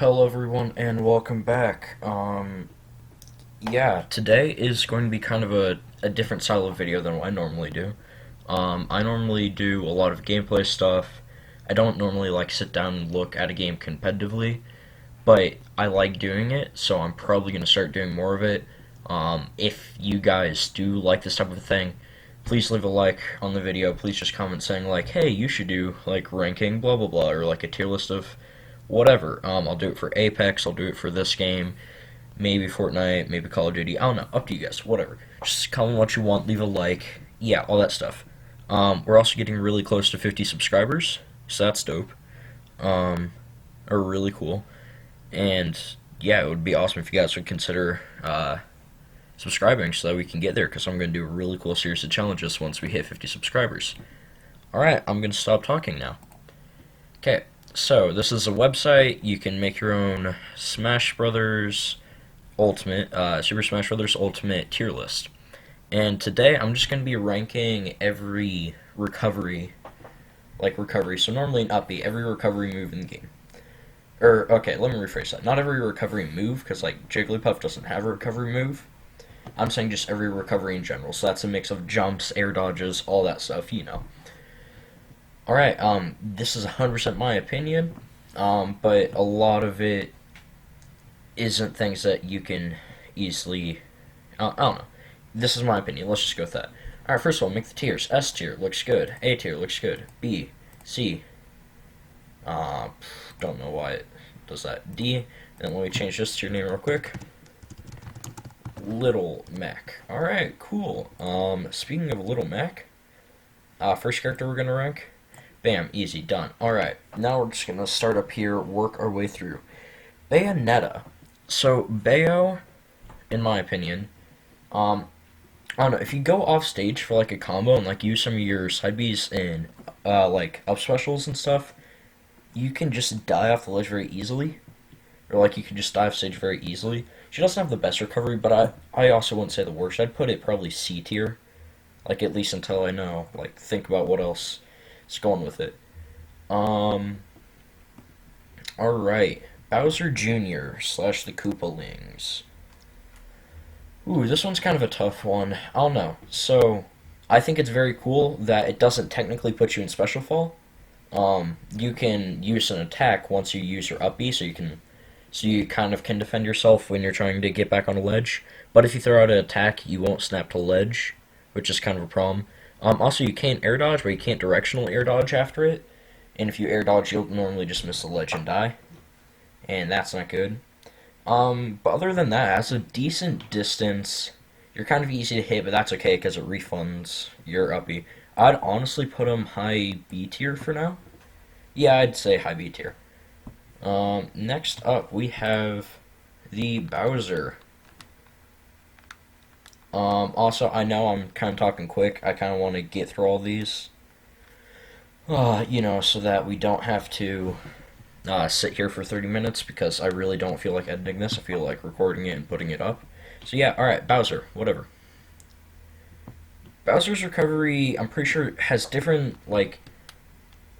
Hello everyone and welcome back. Yeah, today is going to be kind of a different style of video than what I normally do. I normally do a lot of gameplay stuff. I don't normally like sit down and look at a game competitively, but I like doing it, so I'm probably going to start doing more of it. If you guys do like this type of thing, please leave a like on the video. Please just comment saying like, hey, you should do like ranking blah blah blah, or like a tier list of whatever. I'll do it for Apex, I'll do it for this game, maybe Fortnite, maybe Call of Duty. I don't know, up to you guys, whatever. Just comment what you want, leave a like, yeah, all that stuff. We're also getting really close to 50 subscribers, so that's dope. Or really cool. And yeah, it would be awesome if you guys would consider subscribing so that we can get there, because I'm going to do a really cool series of challenges once we hit 50 subscribers. Alright, I'm going to stop talking now. Okay, so this is a website. You can make your own Smash Brothers Ultimate, Super Smash Brothers Ultimate tier list. And today I'm just going to be ranking every recovery, so normally an up B, every recovery move in the game. Okay, let me rephrase that. Not every recovery move, because like Jigglypuff doesn't have a recovery move. I'm saying just every recovery in general. So that's a mix of jumps, air dodges, all that stuff, you know. Alright, this is 100% my opinion, but a lot of it isn't things that you can easily, I don't know. This is my opinion, let's just go with that. Alright, first of all, make the tiers. S tier looks good, A tier looks good, B, C, don't know why it does that, D, and let me change this to your name real quick. Little Mac. Alright, cool. Speaking of Little Mac, first character we're gonna rank. Bam, easy, done. Alright, now we're just gonna start up here, work our way through. Bayonetta. So, Bayo, in my opinion, I don't know, if you go off stage for like a combo and like use some of your side Bs and like up specials and stuff, you can just die off the ledge very easily. Or like you can just die off stage very easily. She doesn't have the best recovery, but I also wouldn't say the worst. I'd put it probably C tier. Like at least until I know, like think about what else is going with it. Alright. Bowser Jr. / the Koopalings. Ooh, this one's kind of a tough one. I don't know. So, I think it's very cool that it doesn't technically put you in Special Fall. You can use an attack once you use your up B, so you kind of can defend yourself when you're trying to get back on a ledge. But if you throw out an attack, you won't snap to ledge, which is kind of a problem. Also, you can't air dodge, but you can't directional air dodge after it. And if you air dodge, you'll normally just miss the ledge and die. And that's not good. But other than that, as a decent distance, you're kind of easy to hit, but that's okay because it refunds your uppy. I'd honestly put him high B tier for now. Yeah, I'd say high B tier. Next up, we have the Bowser. Also, I know I'm kind of talking quick. I kind of want to get through all these. So that we don't have to sit here for 30 minutes because I really don't feel like editing this. I feel like recording it and putting it up. So yeah, alright, Bowser, whatever. Bowser's recovery, I'm pretty sure, has different, like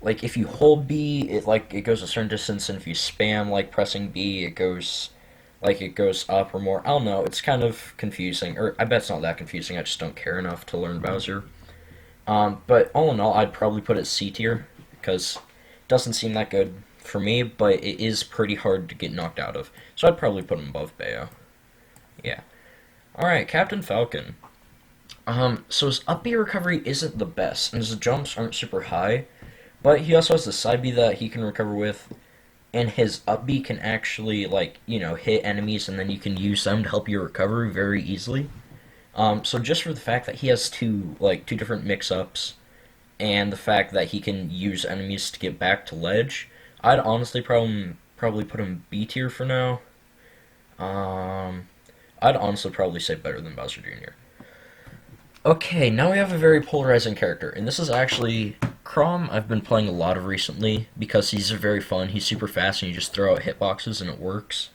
if you hold B, it goes a certain distance, and if you spam, pressing B, it goes up or more. I don't know, it's kind of confusing, or I bet it's not that confusing, I just don't care enough to learn Bowser. But all in all, I'd probably put it C tier, because it doesn't seem that good for me, but it is pretty hard to get knocked out of. So I'd probably put him above Bayo. Yeah. Alright, Captain Falcon. So his up B recovery isn't the best, and his jumps aren't super high, but he also has the side B that he can recover with, and his up B can actually, hit enemies, and then you can use them to help you recover very easily. So just for the fact that he has two different mix-ups, and the fact that he can use enemies to get back to ledge, I'd honestly probably put him B tier for now. I'd honestly probably say better than Bowser Jr. Okay, now we have a very polarizing character, and this is actually Chrom. I've been playing a lot of recently because he's very fun. He's super fast, and you just throw out hitboxes and it works.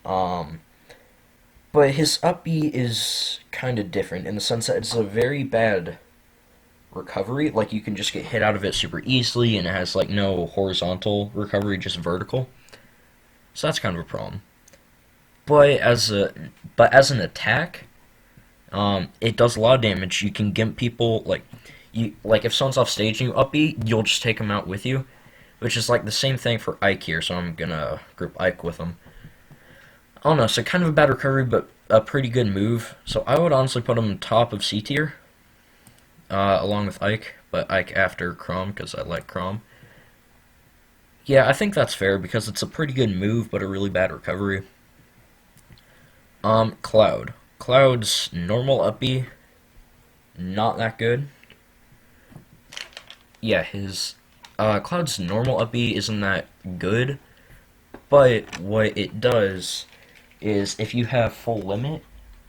But his up B is kind of different in the sense that it's a very bad recovery. Like, you can just get hit out of it super easily, and it has, no horizontal recovery, just vertical. So that's kind of a problem. But as an attack, it does a lot of damage. You can gimp people like if someone's off stage and you up B, you'll just take them out with you, which is like the same thing for Ike here. So I'm gonna group Ike with him. I don't know. So kind of a bad recovery, but a pretty good move. So I would honestly put him top of C tier, along with Ike, but Ike after Chrom because I like Chrom. Yeah, I think that's fair because it's a pretty good move, but a really bad recovery. Cloud. Cloud's normal up B, not that good. Yeah, his Cloud's normal up B isn't that good, but what it does is if you have full limit,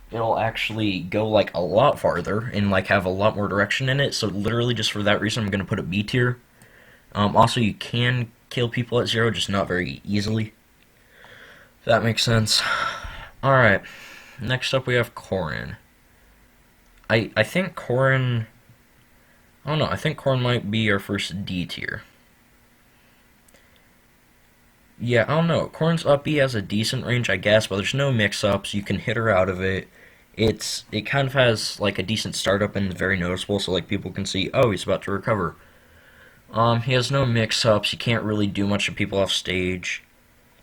it'll actually go like a lot farther and like have a lot more direction in it. So literally just for that reason, I'm gonna put it B tier. Also, you can kill people at 0, just not very easily. If that makes sense. All right. Next up, we have Corrin. I think Corrin. I don't know. I think Corrin might be our first D tier. Yeah, I don't know. Corrin's up B has a decent range, I guess, but there's no mix-ups. You can hit her out of it. It kind of has like a decent startup and very noticeable, so like people can see, oh, he's about to recover. He has no mix-ups. You can't really do much to people off stage.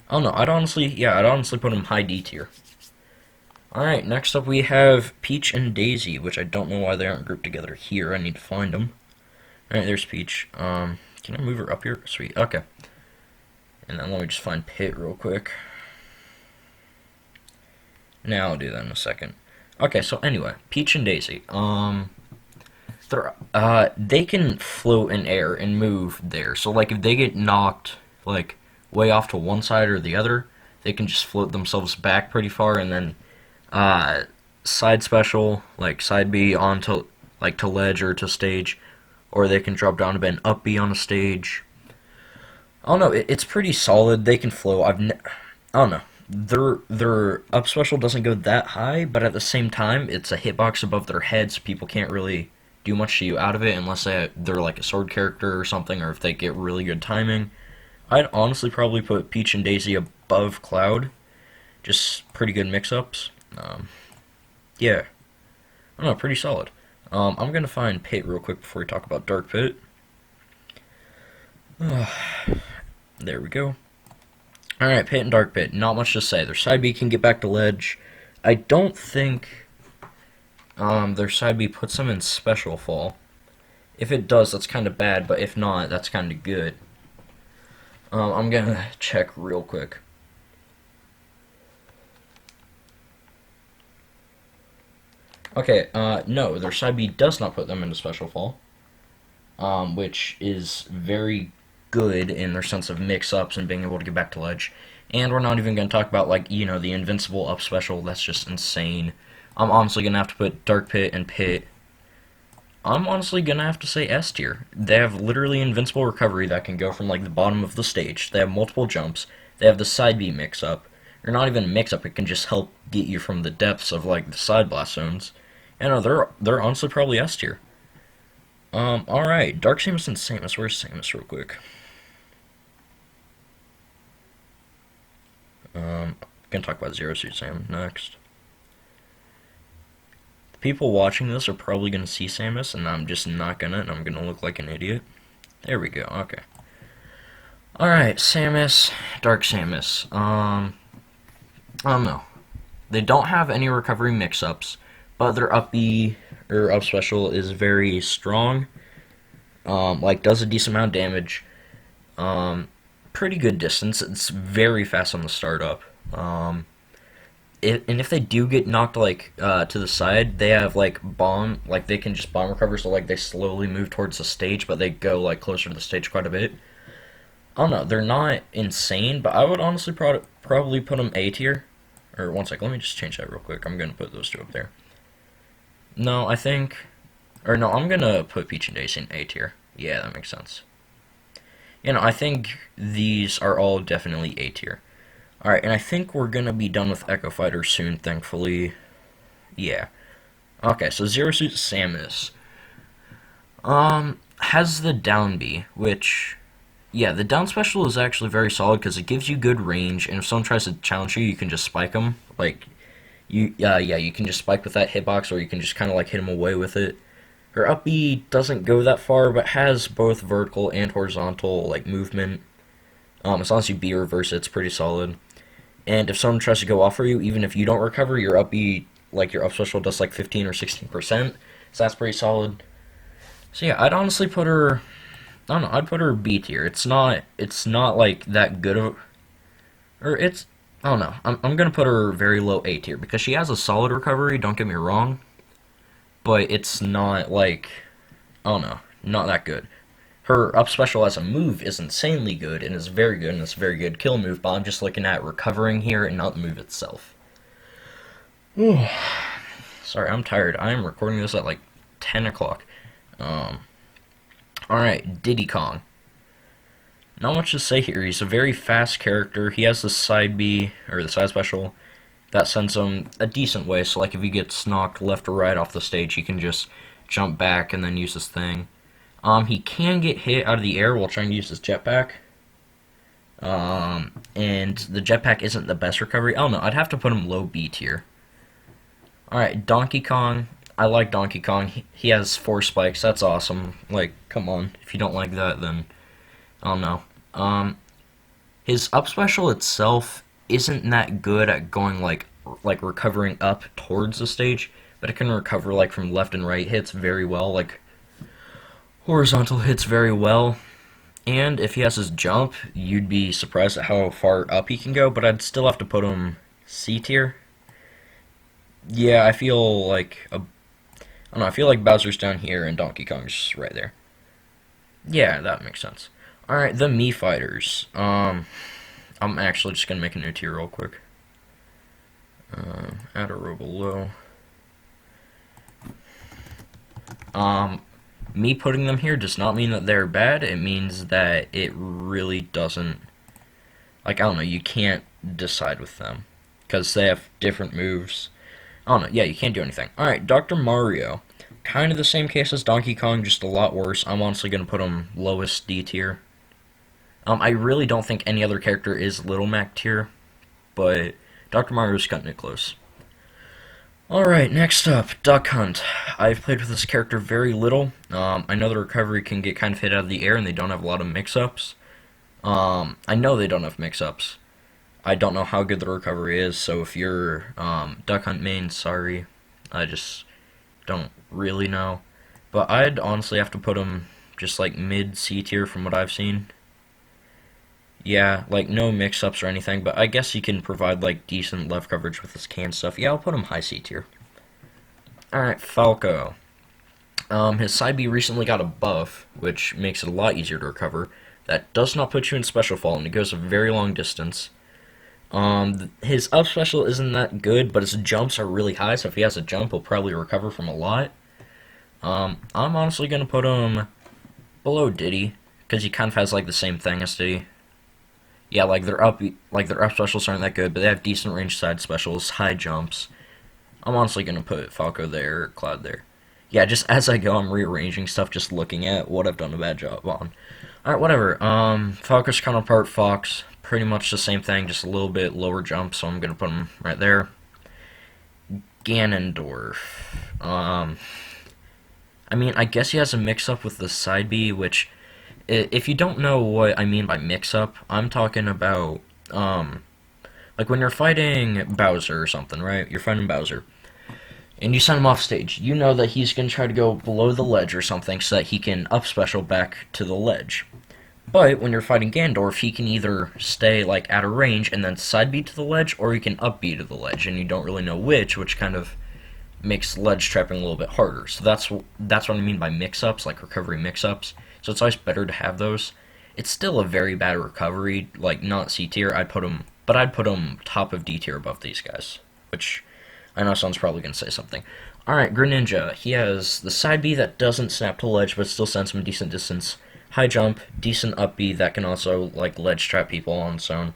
I don't know. I'd honestly put him high D tier. Alright, next up we have Peach and Daisy, which I don't know why they aren't grouped together here. I need to find them. Alright, there's Peach. Can I move her up here? Sweet, okay. And then let me just find Pit real quick. Now I'll do that in a second. Okay, so anyway, Peach and Daisy. They can float in air and move there. So like if they get knocked like way off to one side or the other, they can just float themselves back pretty far and then side special, like side B onto like to ledge or to stage, or they can drop down a bit and up B on a stage. I don't know. It's pretty solid. They can flow. I don't know. Their up special doesn't go that high, but at the same time, it's a hitbox above their heads. So people can't really do much to you out of it unless they're like a sword character or something, or if they get really good timing. I'd honestly probably put Peach and Daisy above Cloud. Just pretty good mix-ups. Yeah. I don't know, pretty solid. I'm gonna find Pit real quick before we talk about Dark Pit. There we go. Alright, Pit and Dark Pit. Not much to say. Their side B can get back to ledge. I don't think their side B puts them in special fall. If it does, that's kind of bad, but if not, that's kind of good. I'm gonna check real quick. Okay, no, their side B does not put them into special fall, which is very good in their sense of mix-ups and being able to get back to ledge. And we're not even going to talk about, like, you know, the invincible up special. That's just insane. I'm honestly going to have to put Dark Pit and Pit. I'm honestly going to have to say S tier. They have literally invincible recovery that can go from, like, the bottom of the stage. They have multiple jumps. They have the side B mix-up. Or not even a mix-up, it can just help get you from the depths of, like, the side blast zones. And they're honestly probably S tier. Alright, Dark Samus and Samus. Where's Samus real quick? Gonna talk about Zero Suit Sam next. The people watching this are probably gonna see Samus, and I'm just not gonna, and I'm gonna look like an idiot. There we go, okay. Alright, Samus, Dark Samus. I don't know. They don't have any recovery mix-ups, but their up B, or up special, is very strong. Like, does a decent amount of damage. Pretty good distance. It's very fast on the startup. And if they do get knocked like to the side, they have like bomb, like they can just bomb recover. So like they slowly move towards the stage, but they go like closer to the stage quite a bit. I don't know. They're not insane, but I would honestly probably put them A tier. Or one sec, let me just change that real quick. I'm gonna put those two up there. No, I'm gonna put Peach and Daisy in A tier. Yeah, that makes sense. You know, I think these are all definitely A tier. Alright, and I think we're gonna be done with Echo Fighter soon, thankfully. Yeah. Okay, so Zero Suit Samus. Has the down B, which Yeah, the down special is actually very solid because it gives you good range, and if someone tries to challenge you, you can just spike them. Like yeah, you can just spike with that hitbox, or you can just kind of like hit them away with it. Her up B doesn't go that far, but has both vertical and horizontal like movement. As long as you B reverse it, it's pretty solid. And if someone tries to go off for you, even if you don't recover, your up B, like your up special, does like 15 or 16%. So that's pretty solid. So yeah, I'd honestly put her. I don't know. I'd put her B tier. It's not like that good of, or it's. I don't know. I'm gonna put her very low A tier because she has a solid recovery. Don't get me wrong, but it's not like, I don't know, not that good. Her up special as a move is insanely good and is very good and it's a very good kill move, but I'm just looking at recovering here and not the move itself. Sorry, I'm tired. I am recording this at like 10 o'clock. Um, Alright, Diddy Kong. Not much to say here. He's a very fast character. He has the side B, or the side special, that sends him a decent way. So, like, if he gets knocked left or right off the stage, he can just jump back and then use his thing. He can get hit out of the air while trying to use his jetpack. And the jetpack isn't the best recovery. I don't know. I'd have to put him low B tier. Alright, Donkey Kong. I like Donkey Kong. He has 4 spikes. That's awesome. Like, come on. If you don't like that, then I don't know. His up special itself isn't that good at going like recovering up towards the stage, but it can recover like from left and right hits very well, like horizontal hits very well. And if he has his jump, you'd be surprised at how far up he can go, but I'd still have to put him C tier. Yeah, I feel like I don't know, I feel like Bowser's down here and Donkey Kong's right there. Yeah, that makes sense. Alright, the Mii Fighters. I'm actually just gonna make a new tier real quick. Add a row below. Me putting them here does not mean that they're bad. It means that it really doesn't. Like, I don't know, you can't decide with them. Because they have different moves. I don't know, yeah, you can't do anything. Alright, Dr. Mario. Kind of the same case as Donkey Kong, just a lot worse. I'm honestly gonna put him lowest D tier. I really don't think any other character is Little Mac tier, but Dr. Mario's cutting it close. Alright, next up, Duck Hunt. I've played with this character very little. I know the recovery can get kind of hit out of the air and they don't have a lot of mix-ups. I know they don't have mix-ups. I don't know how good the recovery is, so if you're Duck Hunt main, sorry. I just don't really know. But I'd honestly have to put him just like mid C tier from what I've seen. Yeah, like no mix-ups or anything, but I guess he can provide like decent left coverage with his can stuff. Yeah, I'll put him high C tier. Alright, Falco. His side B recently got a buff, which makes it a lot easier to recover. That does not put you in special fall, and it goes a very long distance. His up special isn't that good, but his jumps are really high, so if he has a jump, he'll probably recover from a lot. I'm honestly gonna put him below Diddy, because he kind of has like the same thing as Diddy. Yeah, like their up specials aren't that good, but they have decent range side specials, high jumps. I'm honestly gonna put Falco there, Cloud there. Yeah, just as I go, I'm rearranging stuff, just looking at what I've done a bad job on. Alright, whatever. Falco's counterpart, Fox, pretty much the same thing, just a little bit lower jump, so I'm gonna put him right there. Ganondorf. I mean, I guess he has a mix-up with the side B, which, if you don't know what I mean by mix-up, I'm talking about, like when you're fighting Bowser or something, right? You're fighting Bowser, and you send him off stage. You know that he's going to try to go below the ledge or something so that he can up special back to the ledge. But when you're fighting Ganondorf, he can either stay like at a range and then side B to the ledge, or he can up B to the ledge, and you don't really know which kind of makes ledge trapping a little bit harder. So that's what I mean by mix-ups, like recovery mix-ups. So it's always better to have those. It's still a very bad recovery, like not C tier. I'd put him top of D tier above these guys, which I know someone's probably gonna say something. All right, Greninja. He has the side B that doesn't snap to ledge, but still sends him a decent distance. High jump, decent up B that can also like ledge trap people on its own.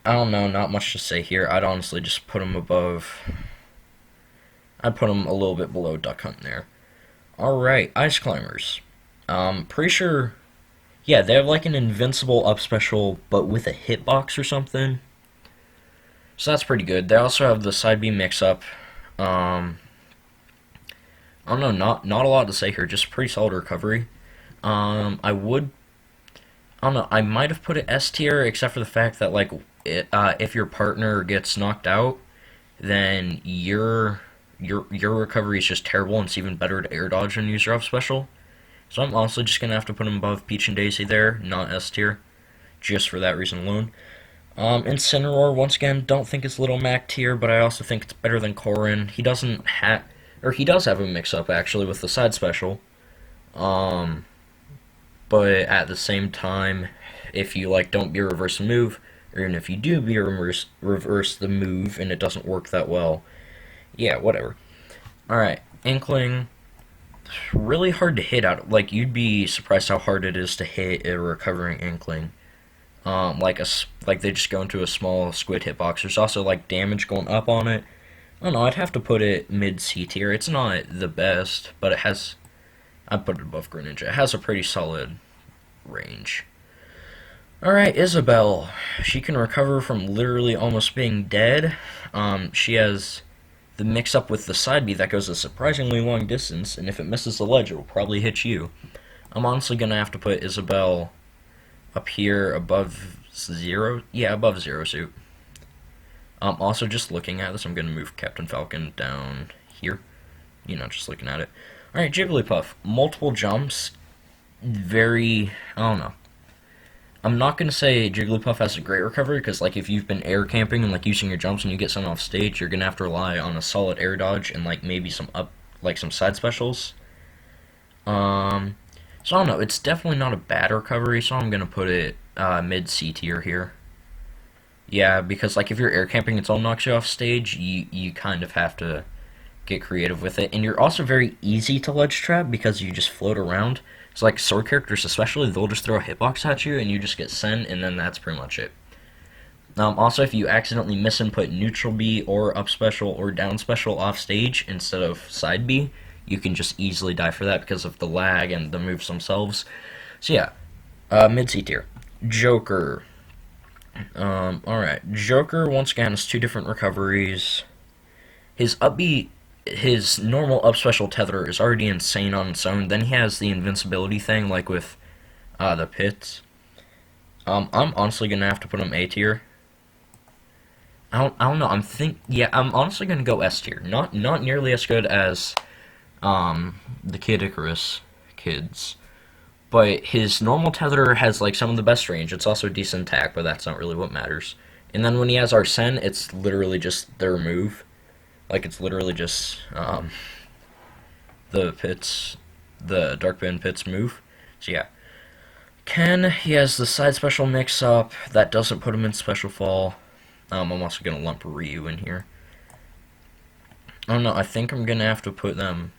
I don't know, not much to say here. I'd honestly just put him above. I'd put him a little bit below Duck Hunt there. All right, Ice Climbers. Pretty sure Yeah, they have like an invincible up special, but with a hitbox or something. So that's pretty good. They also have the side B mix up. Um, I don't know, not a lot to say here. Just pretty solid recovery. I don't know. I might have put it S tier, except for the fact that if your partner gets knocked out, then your recovery is just terrible, and it's even better to air dodge and use your up special. So I'm also just gonna have to put him above Peach and Daisy there, not S tier, just for that reason alone. Incineroar, once again, don't think it's Little Mac tier, but I also think it's better than Corrin. He doesn't have, or he does have a mix-up actually with the side special. Um, but at the same time, if you don't be a reverse the move, or even if you do be a reverse the move and it doesn't work that well, yeah, whatever. All right, Inkling, really hard to hit out. You'd be surprised how hard it is to hit a recovering Inkling. Like they just go into a small squid hitbox. There's also damage going up on it. I don't know. I'd have to put it mid C tier. It's not the best, but it has. I'd put it above Greninja. It has a pretty solid range. All right, Isabelle. She can recover from literally almost being dead. She has the mix-up with the side B that goes a surprisingly long distance, and if it misses the ledge, it will probably hit you. I'm honestly gonna have to put Isabelle up here above zero. Yeah, above Zero Suit. Also, just looking at this, I'm gonna move Captain Falcon down here. Just looking at it. All right, Jigglypuff. Multiple jumps. Very. I don't know. I'm not gonna say Jigglypuff has a great recovery because, if you've been air camping and using your jumps and you get sent off stage, you're gonna have to rely on a solid air dodge and maybe some some side specials. So I don't know. It's definitely not a bad recovery, so I'm gonna put it mid C tier here. Yeah, because if you're air camping, it's all knocks you off stage. You kind of have to get creative with it, and you're also very easy to ledge trap because you just float around. So sword characters especially, they'll just throw a hitbox at you and you just get sent, and then that's pretty much it. Also, if you accidentally misinput neutral B or up special or down special off stage instead of side B, you can just easily die for that because of the lag and the moves themselves. So yeah, mid C tier. Joker. Alright. Joker, once again, has two different recoveries. His up B, his normal up special tether is already insane on its own. Then he has the invincibility thing, with the pits. I'm honestly gonna have to put him A tier. I don't know. I'm honestly gonna go S tier. Not nearly as good as the Kid Icarus kids, but his normal tether has some of the best range. It's also decent attack, but that's not really what matters. And then when he has Arsene, it's literally just their move. It's literally just the pits, the Dark Band pits move. So yeah. Ken, he has the side special mix up. That doesn't put him in special fall. I'm also going to lump Ryu in here. I don't know, I think I'm going to have to put them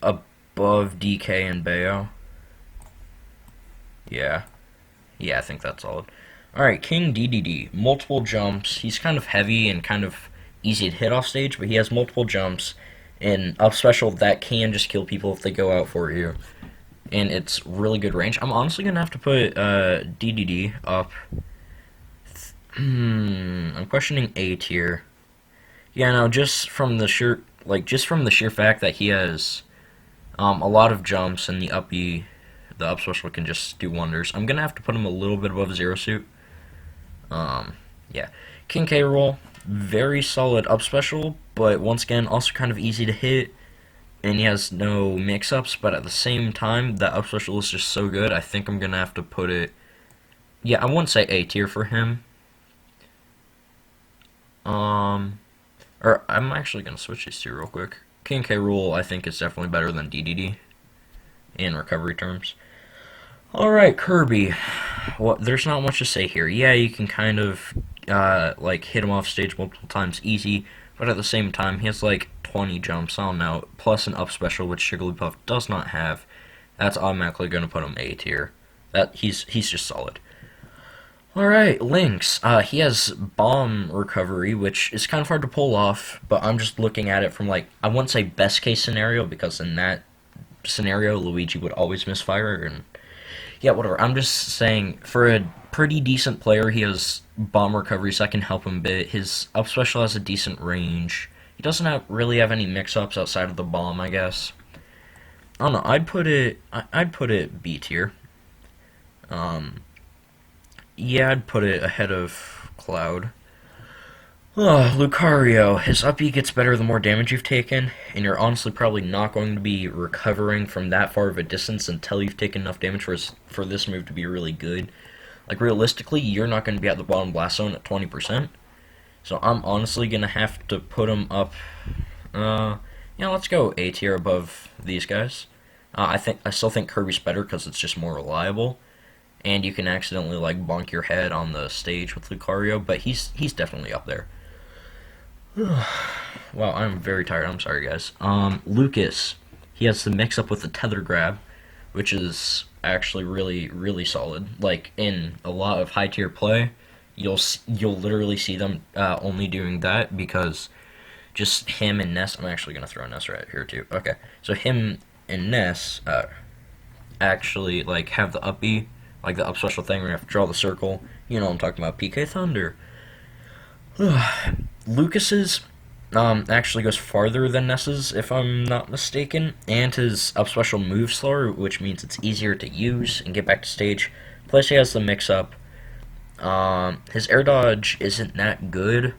above DK and Bayo. Yeah. Yeah, I think that's solid. Alright, King DDD. Multiple jumps. He's kind of heavy and kind of easy to hit off stage, but he has multiple jumps. And up special, that can just kill people if they go out for you. And it's really good range. I'm honestly going to have to put DDD up. I'm questioning A tier. Yeah, no, just from the sheer fact that he has a lot of jumps and the up special can just do wonders. I'm gonna have to put him a little bit above Zero Suit. Yeah. King K. Rool, very solid up special, but once again, also kind of easy to hit, and he has no mix-ups, but at the same time, that up special is just so good, I think I'm gonna have to put it... Yeah, I wouldn't say A tier for him. Or I'm actually gonna switch these two real quick. King K. Rool, I think, is definitely better than DDD in recovery terms. Alright, Kirby. Well, there's not much to say here. Yeah, you can kind of, hit him off stage multiple times easy, but at the same time, he has, 20 jumps, I don't know, plus an up special, which Jigglypuff does not have. That's automatically going to put him A tier. He's just solid. Alright, Lynx. He has bomb recovery, which is kind of hard to pull off, but I'm just looking at it from, I wouldn't say best case scenario, because in that scenario, Luigi would always misfire, and Yeah, whatever. I'm just saying, for a pretty decent player, he has bomb recovery, so I can help him a bit. His up special has a decent range. He doesn't really have any mix-ups outside of the bomb, I guess. I don't know. I'd put it B tier. Um, yeah, I'd put it ahead of Cloud. Oh, Lucario. His up E gets better the more damage you've taken, and you're honestly probably not going to be recovering from that far of a distance until you've taken enough damage for this move to be really good. Like, realistically, you're not going to be at the bottom blast zone at 20%. So I'm honestly going to have to put him up. Let's go A tier above these guys. I still think Kirby's better because it's just more reliable, and you can accidentally like bonk your head on the stage with Lucario, but he's definitely up there. Wow, I'm very tired. I'm sorry, guys. Lucas, he has the mix up with the tether grab, which is actually really really solid. Like in a lot of high tier play, you'll literally see them only doing that because just him and Ness. I'm actually gonna throw Ness right here too. Okay, so him and Ness actually like have the up B, like the up special thing where you have to draw the circle. You know what I'm talking about, PK Thunder. Lucas's actually goes farther than Ness's, if I'm not mistaken, and his up special moves slower, which means it's easier to use and get back to stage. Plus, he has the mix up. His air dodge isn't that good,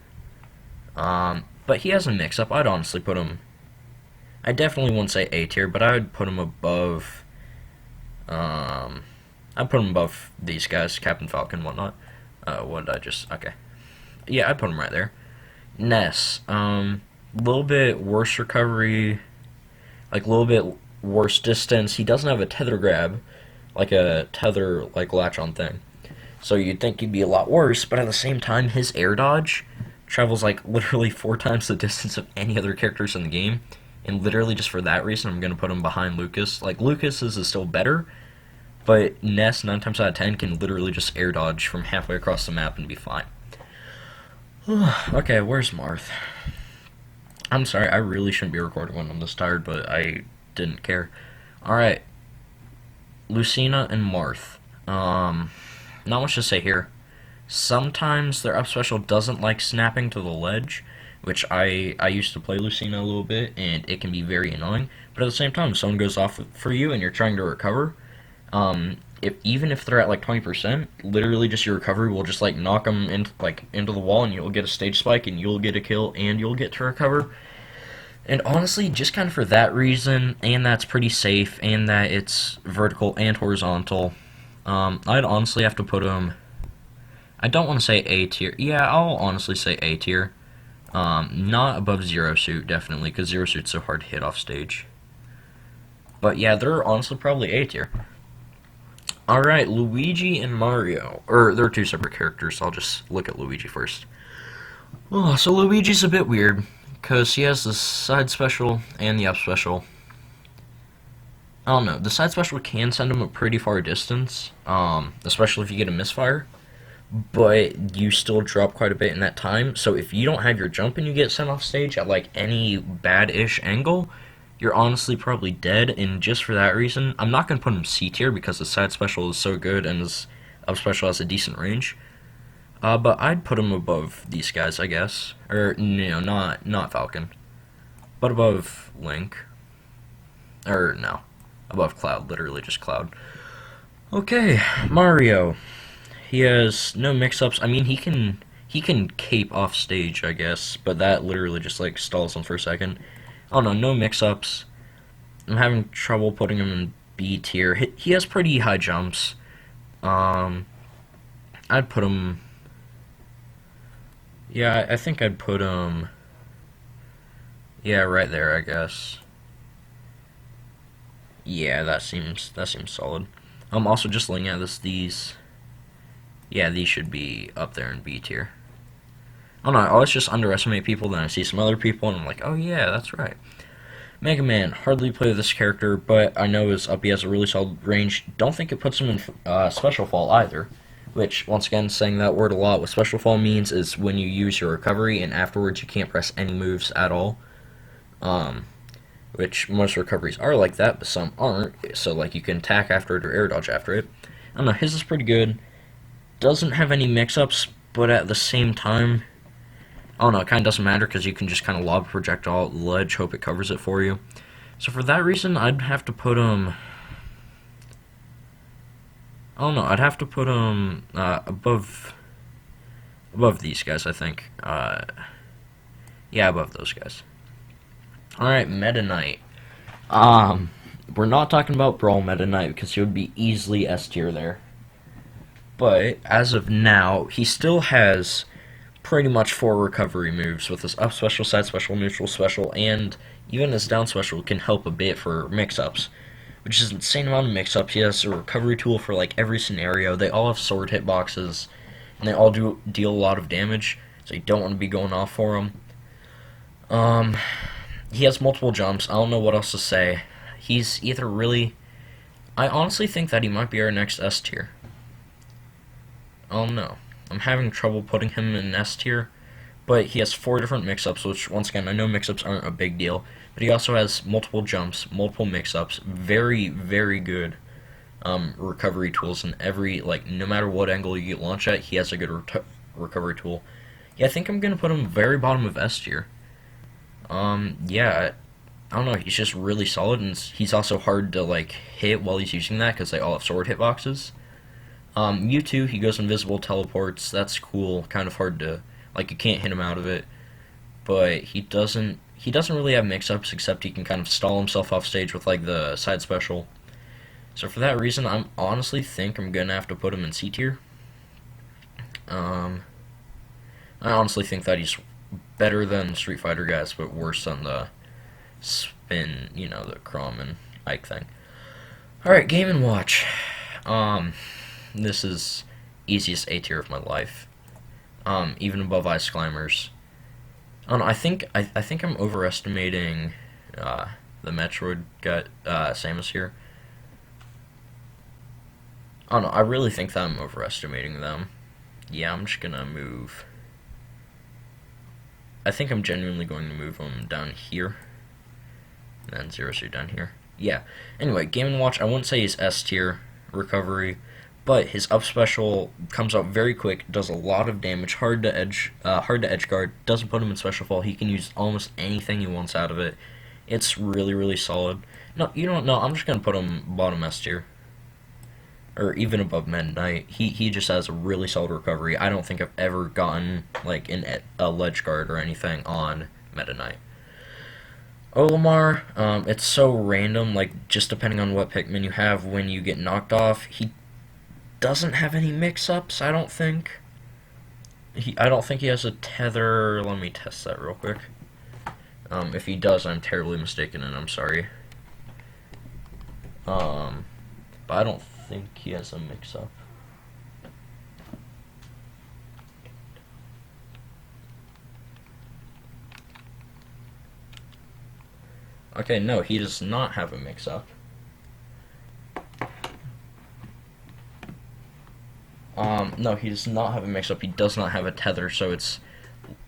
but he has a mix up. I'd honestly put him. I definitely wouldn't say A tier, but I would put him above. I'd put him above these guys, Captain Falcon, whatnot. What did I just? Okay, yeah, I'd put him right there. Ness, little bit worse recovery, like a little bit worse distance. He doesn't have a tether grab, like a tether like latch on thing. So you'd think he'd be a lot worse, but at the same time, his air dodge travels like literally 4 times the distance of any other characters in the game. And literally just for that reason, I'm gonna put him behind Lucas. Like Lucas's is still better, but Ness 9 times out of 10 can literally just air dodge from halfway across the map and be fine. Okay, where's Marth? I'm sorry, I really shouldn't be recording when I'm this tired, but I didn't care. Alright, Lucina and Marth. Not much to say here. Sometimes their up special doesn't like snapping to the ledge, which I used to play Lucina a little bit, and it can be very annoying. But at the same time, if someone goes off for you and you're trying to recover, even if they're at like 20%, literally just your recovery will just like knock them into the wall, and you'll get a stage spike, and you'll get a kill, and you'll get to recover. And honestly, just kind of for that reason, and that's pretty safe, and that it's vertical and horizontal, I'd honestly have to put him. I don't want to say A tier. Yeah, I'll honestly say A tier. Not above Zero Suit, definitely, because Zero Suit's so hard to hit off stage. But yeah, they're honestly probably A tier. Alright, Luigi and Mario. Or, they're two separate characters, so I'll just look at Luigi first. Oh, so Luigi's a bit weird, because he has the side special and the up special. I don't know, the side special can send him a pretty far distance, especially if you get a misfire, but you still drop quite a bit in that time, so if you don't have your jump and you get sent off stage at like any bad-ish angle, you're honestly probably dead, and just for that reason, I'm not going to put him C tier because his side special is so good and his up special has a decent range, but I'd put him above these guys, I guess, or, no, not Falcon, but above Link, or no. Above Cloud, literally just Cloud. Okay, Mario. He has no mix-ups. I mean, he can cape off stage, I guess, but that literally just like stalls him for a second. Oh no mix-ups. I'm having trouble putting him in B tier. He has pretty high jumps. I'd put him. Yeah, I think I'd put him. Yeah, right there, I guess. Yeah, that seems solid. Also just looking at these should be up there in B tier. I don't know, I always just underestimate people, then I see some other people, and I'm like, oh yeah, that's right. Mega Man, hardly play this character, but I know his up, he has a really solid range. Don't think it puts him in Special Fall either, which, once again, saying that word a lot, what Special Fall means is when you use your recovery, and afterwards you can't press any moves at all. which most recoveries are like that, but some aren't. So like you can attack after it or air dodge after it. I don't know. His is pretty good. Doesn't have any mix-ups, but at the same time, I don't know. It kind of doesn't matter because you can just kind of lob a projectile at the ledge, hope it covers it for you. So for that reason, I'd have to put him. I don't know. I'd have to put him above these guys. I think. Yeah, above those guys. All right, Meta Knight. We're not talking about Brawl Meta Knight because he would be easily S tier there. But as of now, he still has pretty much 4 recovery moves with his up special, side special, neutral special, and even his down special can help a bit for mix-ups, which is an insane amount of mix-ups. He has a recovery tool for like every scenario. They all have sword hitboxes, and they all deal a lot of damage, so you don't want to be going off for them. He has multiple jumps. I don't know what else to say. He's either really... I honestly think that he might be our next S tier. I don't know. I'm having trouble putting him in S tier, but he has 4 different mix-ups, which, once again, I know mix-ups aren't a big deal, but he also has multiple jumps, multiple mix-ups, very, very good recovery tools in every, like, no matter what angle you get launched at, he has a good recovery tool. Yeah, I think I'm going to put him very bottom of S tier. Yeah, I don't know, he's just really solid, and he's also hard to, like, hit while he's using that, because they all have sword hitboxes. Mewtwo, he goes invisible, teleports, that's cool, kind of hard to, like, you can't hit him out of it, but he doesn't really have mix-ups, except he can kind of stall himself off stage with, like, the side special. So for that reason, I honestly think I'm gonna have to put him in C tier. I honestly think that he's better than Street Fighter guys, but worse than the Spin, you know, the Chrom and Ike thing. Alright, Game & Watch. This is easiest A tier of my life. Even above Ice Climbers. I don't know, I think I'm overestimating the Metroid Samus here. I don't know, I really think that I'm overestimating them. Yeah, I'm just gonna move. I think I'm genuinely going to move them down here. And then Zero Suit down here. Yeah. Anyway, Game & Watch, I wouldn't say he's S tier recovery, but his up special comes out very quick, does a lot of damage, hard to edge guard, doesn't put him in special fall. He can use almost anything he wants out of it. It's really, really solid. No, you don't know. I'm just gonna put him bottom S tier, or even above Meta Knight. He just has a really solid recovery. I don't think I've ever gotten like a ledge guard or anything on Meta Knight. Olimar, it's so random, like, just depending on what Pikmin you have when you get knocked off. He doesn't have any mix-ups, I don't think. I don't think he has a tether. Let me test that real quick. If he does, I'm terribly mistaken, and I'm sorry. But I don't think he has a mix-up. Okay, no, he does not have a mix-up. No, he does not have a mix-up. He does not have a tether, so it's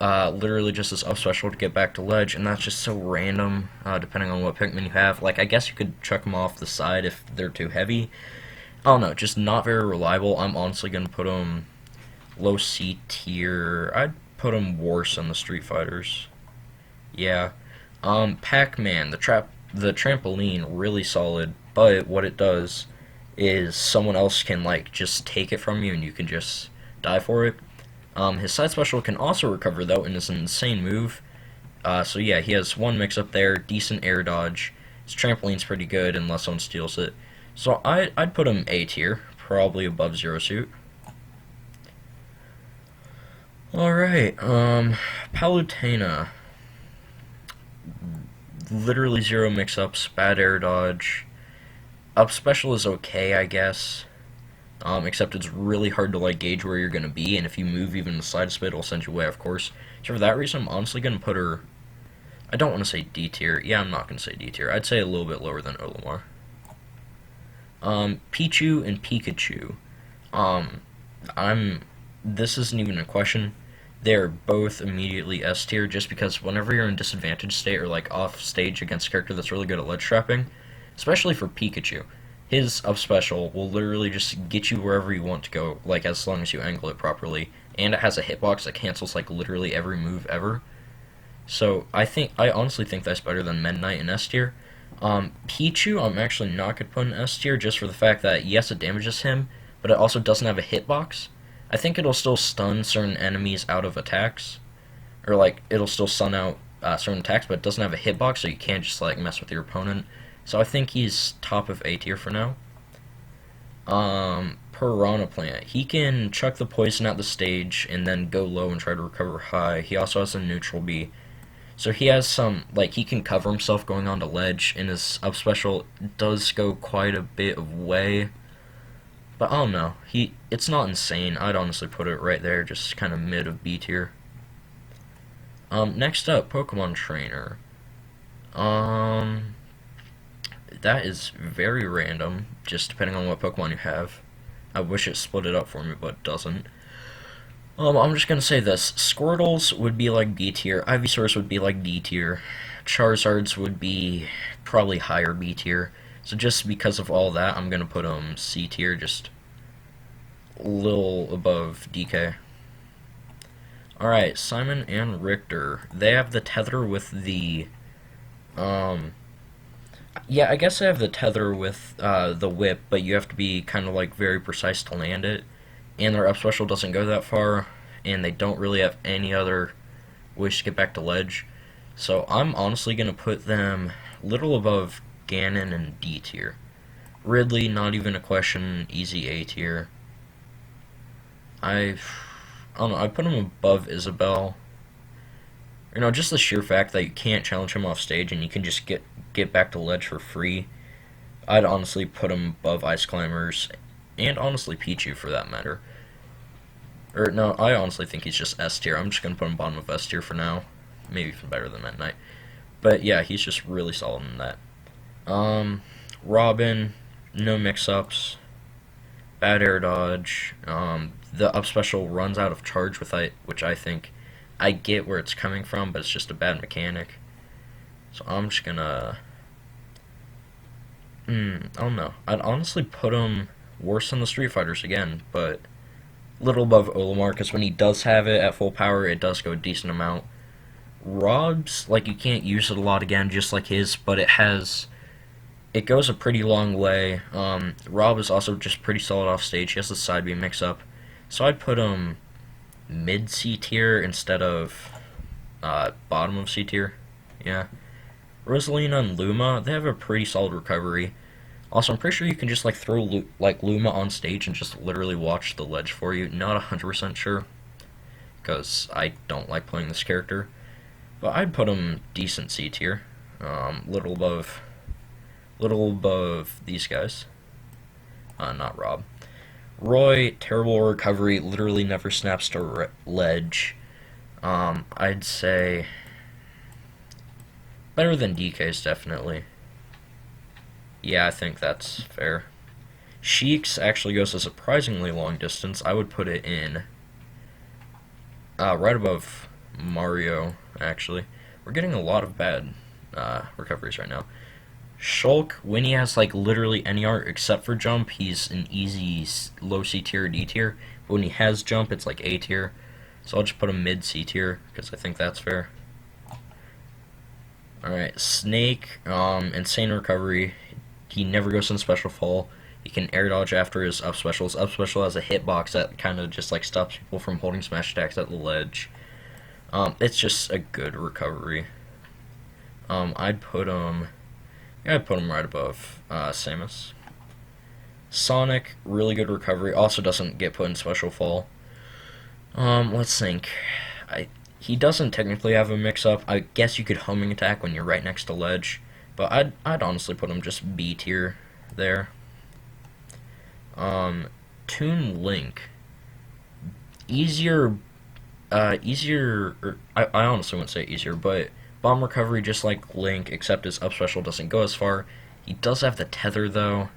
literally just this up special to get back to ledge, and that's just so random, depending on what Pikmin you have. Like, I guess you could chuck them off the side if they're too heavy. I don't know, just not very reliable. I'm honestly going to put him low C tier. I'd put him worse than the Street Fighters. Yeah. Pac-Man, the trampoline, really solid, but what it does is someone else can, like, just take it from you and you can just die for it. His side special can also recover, though, and is an insane move. So yeah, he has 1 mix-up there, decent air dodge. His trampoline's pretty good unless someone steals it. So I'd put him A tier, probably above Zero Suit. Alright, Palutena. Literally 0 mix-ups, bad air dodge. Up special is okay, I guess. Except it's really hard to, like, gauge where you're going to be, and if you move even the slightest bit, it'll send you away, of course. So for that reason, I'm honestly going to put her... I don't want to say D tier. Yeah, I'm not going to say D tier. I'd say a little bit lower than Olimar. Pichu and Pikachu. This isn't even a question. they're both immediately S tier just because whenever you're in disadvantage state or like off stage against a character that's really good at ledge trapping, especially for Pikachu, his up special will literally just get you wherever you want to go, like as long as you angle it properly. And it has a hitbox that cancels like literally every move ever. So I honestly think that's better than Meta Knight in S tier. Pichu, I'm actually not going to put in S tier just for the fact that yes, it damages him, but it also doesn't have a hitbox. I think it'll still stun certain enemies out of attacks, or like it'll still stun out certain attacks, but it doesn't have a hitbox, so you can't just like mess with your opponent. So I think he's top of A tier for now. Piranha Plant. He can chuck the poison at the stage and then go low and try to recover high. He also has a neutral B. So he has some, like, he can cover himself going onto ledge, and his up special does go quite a bit of way. But I don't know. It's not insane. I'd honestly put it right there, just kind of mid of B tier. Next up, Pokemon Trainer. That is very random, just depending on what Pokemon you have. I wish it split it up for me, but it doesn't. I'm just gonna say this. Squirtles would be like B tier, Ivysaurs would be like D tier, Charizards would be probably higher B tier. So just because of all that, I'm gonna put them C tier, just a little above DK. Alright, Simon and Richter. They have the tether with the, yeah, I guess I have the tether with the whip, but you have to be kind of like very precise to land it. And their up special doesn't go that far, and they don't really have any other ways to get back to ledge. So I'm honestly going to put them a little above Ganon and D tier. Ridley, not even a question, easy A tier. I don't know, I put him above Isabelle. You know, just the sheer fact that you can't challenge him off stage and you can just get back to ledge for free. I'd honestly put him above Ice Climbers, and honestly Pichu for that matter. Or no, I honestly think he's just S tier. I'm just gonna put him bottom of S tier for now. Maybe even better than Meta Knight. But yeah, he's just really solid in that. Robin, no mix-ups. Bad air dodge. The up special runs out of charge with which I think I get where it's coming from, but it's just a bad mechanic. So I'm just gonna. I don't know. I'd honestly put him worse than the Street Fighters again, but little above Olimar, because when he does have it at full power, it does go a decent amount. Rob's, like, you can't use it a lot again, just like his, but it goes a pretty long way. Rob is also just pretty solid off stage. He has the side B mix up. So I'd put him mid C tier instead of bottom of C tier. Yeah. Rosalina and Luma, they have a pretty solid recovery. Also, I'm pretty sure you can just like throw like Luma on stage and just literally watch the ledge for you. Not 100% sure, because I don't like playing this character. But I'd put him decent C tier, little above these guys. Not Rob. Roy, terrible recovery, literally never snaps to ledge. I'd say better than DK's definitely. Yeah, I think that's fair. Sheik's actually goes a surprisingly long distance. I would put it in right above Mario, actually. We're getting a lot of bad recoveries right now. Shulk, when he has like literally any art except for jump, he's an easy low C tier or D tier. But when he has jump, it's like A tier. So I'll just put him mid C tier because I think that's fair. Alright, Snake, insane recovery. He never goes in special fall. He can air dodge after his up special. His up special has a hitbox that kind of just like stops people from holding smash attacks at the ledge. It's just a good recovery. I'd put him right above Samus. Sonic, really good recovery. Also doesn't get put in special fall. Let's think. He doesn't technically have a mix-up. I guess you could homing attack when you're right next to ledge, but I'd honestly put him just B tier there. Toon Link, easier. I honestly wouldn't say easier, but bomb recovery just like Link, except his up special doesn't go as far. He does have the tether though,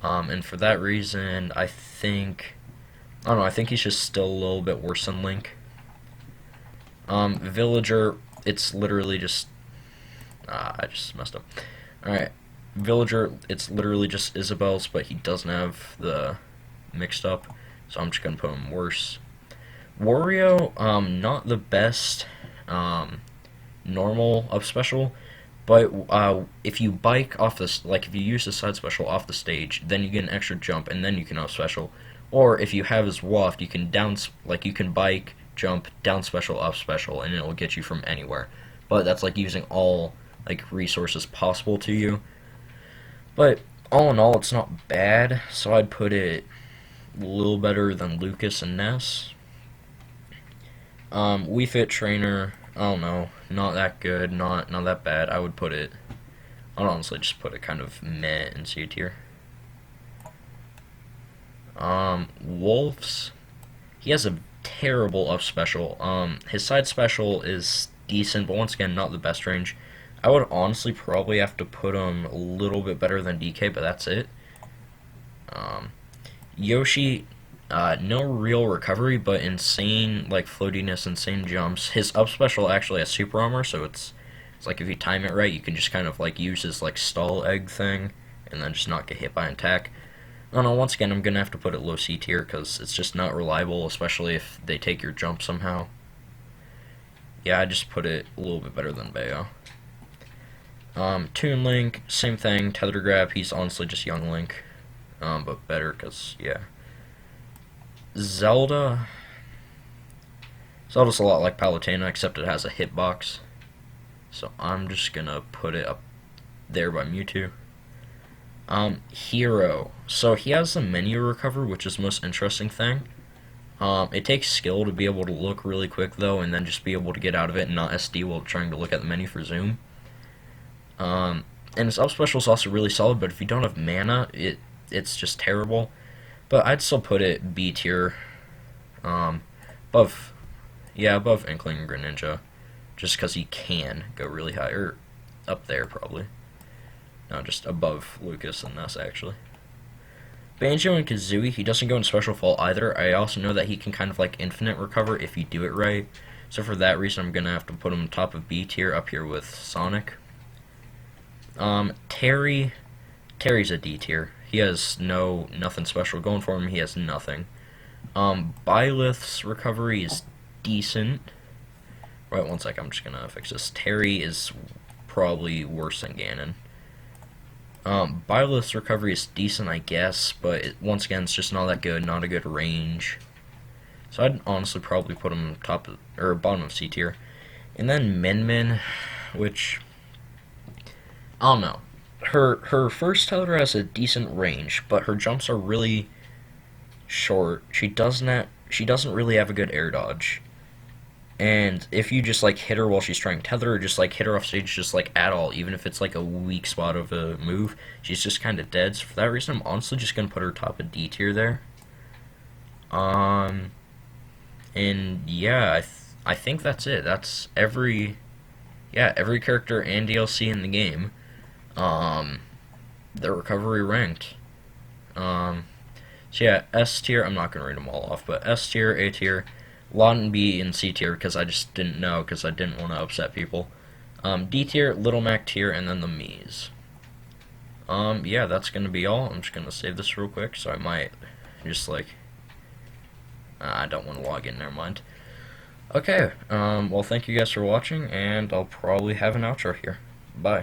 and for that reason, I don't know. I think he's just still a little bit worse than Link. Villager, it's literally just I just messed up. Alright. Villager, it's literally just Isabel's, but he doesn't have the mixed up, so I'm just gonna put him worse. Wario, not the best normal up special, but if you bike off this, like if you use the side special off the stage, then you get an extra jump, and then you can up special. Or if you have his waft, you can you can bike, jump, down special, up special, and it'll get you from anywhere. But that's like using all like resources possible to you. But all in all, it's not bad. So I'd put it a little better than Lucas and Ness. Wii Fit Trainer, I don't know, not that good, not that bad. I would put it. I'd honestly just put it kind of meh in C tier. Wolves, he has a terrible up special. His side special is decent, but once again, not the best range. I would honestly probably have to put him a little bit better than DK, but that's it. Yoshi, no real recovery, but insane like floatiness, insane jumps. His up special actually has super armor, so it's like if you time it right, you can just kind of like use his like stall egg thing, and then just not get hit by an attack. I don't know, once again, I'm gonna have to put it low C tier because it's just not reliable, especially if they take your jump somehow. Yeah, I just put it a little bit better than Bayo. Toon Link, same thing. Tether Grab, he's honestly just young Link, but better because yeah. Zelda's a lot like Palutena, except it has a hitbox. So I'm just gonna put it up there by Mewtwo. Hero. So he has the menu recover, which is the most interesting thing. It takes skill to be able to look really quick though, and then just be able to get out of it and not SD while trying to look at the menu for zoom. And his up special is also really solid, but if you don't have mana, it's just terrible. But I'd still put it B tier. Above Inkling and Greninja, just because he can go really high, or up there probably. No, just above Lucas and Ness actually. Banjo and Kazooie, he doesn't go in special fall either. I also know that he can kind of like infinite recover if you do it right. So for that reason, I'm gonna have to put him top of B tier, up here with Sonic. Terry's a D tier. He has nothing special going for him. He has nothing. Byleth's recovery is decent. Right, one sec, I'm just gonna fix this. Terry is probably worse than Ganon. Byleth's recovery is decent, I guess, but once again, it's just not that good, not a good range. So I'd honestly probably put him bottom of C tier. And then Min Min, which I don't know. Her first tether has a decent range, but her jumps are really short. She doesn't really have a good air dodge. And if you just like hit her while she's trying tether, or just like hit her off stage just like at all, even if it's like a weak spot of a move, she's just kind of dead. So for that reason, I'm honestly just gonna put her top of D tier there. And yeah, I think that's it. That's every character and DLC in the game. The recovery ranked. So yeah, S tier, I'm not gonna read them all off, but S tier, A tier, Lot and B and C tier because I just didn't know because I didn't want to upset people. D tier, Little Mac tier, and then the Mii's. Yeah, that's gonna be all. I'm just gonna save this real quick, so I might just like I don't want to log in. Never mind. Okay. Well, thank you guys for watching, and I'll probably have an outro here. Bye.